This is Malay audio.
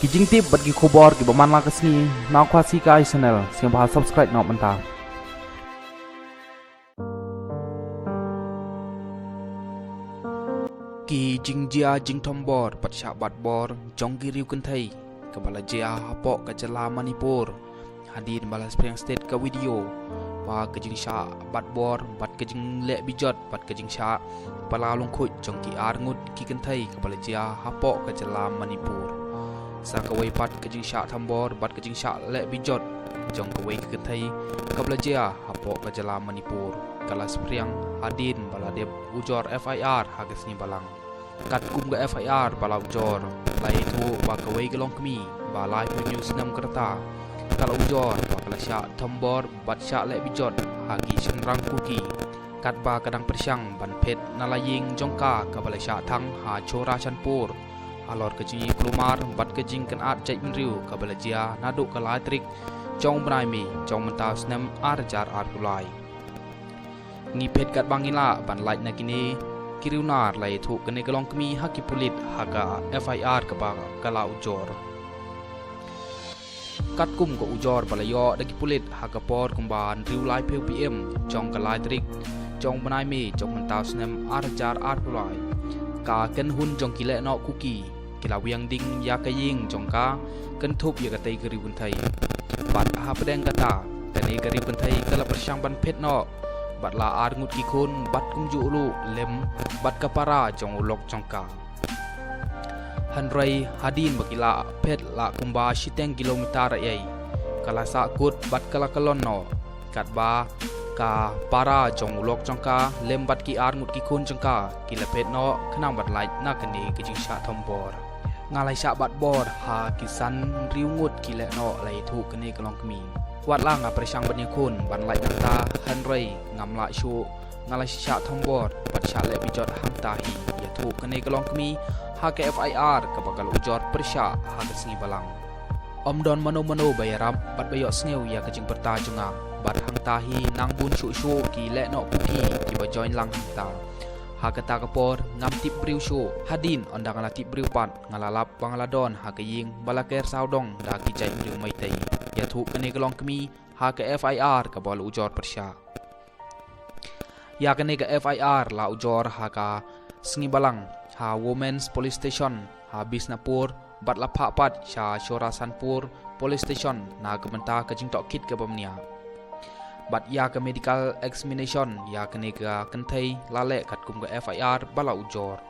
Kijing tip bat gi khobor gi baman la kasni na khwasi kai channel siang ba subscribe nok manta ki jingjia jing thombor pat sha bat bor jong gi riu kan thai ka bala jia hapo ka jala manipur hadin bala sprang state ka video ba ka jing sha bat bor bat ka jing le bijot bat ka jing sha pala long khoi jong ki ar ngut ki kan thai ka bala jia hapo ka jala manipur sakawai pat ka jing sha thambor bat ka jing sha le bijot jong ka wai ka thai ka bala jia hapo ka jala manipur kala sprang hadin bala deb ujor FIR hagasni balang kat kum ga FIR balau jor lai tu ba ka wai galong kami ba lai pu news nam kerta kalau ujor ba kala sha thambor bat sha le bijot hagi senrang kuki kat ba kadang persyang ban phet nalaying jongka ka bala sha thang ha chora chanpur alor ka ji klumar bat ka jing kan at jai riu ka bala jia nadu ka lai trik jong brai mi jong mentau snam ar jar ar kulai ngi phet kat bangila ban lai na kini kiriunar lai thu kene galong kami haki pulit haga FIR ka ba kala ujor kat kum ko ujor balayo dagi pulit haga por kumban riu lai pheu PM jong ka lai trik jong banai mi jong mentau snam ar jar ar kulai ka ken hun jong kile no kuki kila wiang ding ya kaying jong ka ken thup ya ka tai gari bun thai bat ha pedeng kata kane gari bun thai kala persyang ban phet no bat la ar ngut ki khun bat kum ju lu lem bat kapara jong ulok jong ka hanrai hadin bakila phet la kumba shiteng kilometer ai kala sa kut bat kala kalon no kat ba ka para jong ulok jong ka lem bat ki ar ngut ki khun jong ka kila phet no khnang bat lai na kani ki jing sha thombor ngalai sha bat bor ha kisan riu ngut kile no lai thu kani kalong kami wat lang a presyang ban yakun ban lai ta hanrai ngam la shu ngalai sha thombor bat sha le bijot hang ta hi ya thu kani kalong kami ha ke FIR ka bakal ujor persya ha ke singi balang om don mano bayaram bat bayo sneu ya ke jing perta junga bat hang ta hi nang bun shu ki le no puki ki ba join lang hang ta ha kata kapor ngam tip briu shu hadin ondang ala tip briu pat ngalalap bangaladon ha ke ying balaker saudong da ki jai briu mai tai ya thu kane galong kami ha ke FIR ka bol ujor persya ya kane ka FIR la ujor ha ka singi balang ha women's police station ha bisnapur bat la pha pat sha shorasanpur police station na kementa ka jing tok kit ka bamnia bat ya ke medical examination ya kene ka kenthai lale kat kum ga FIR bala ujor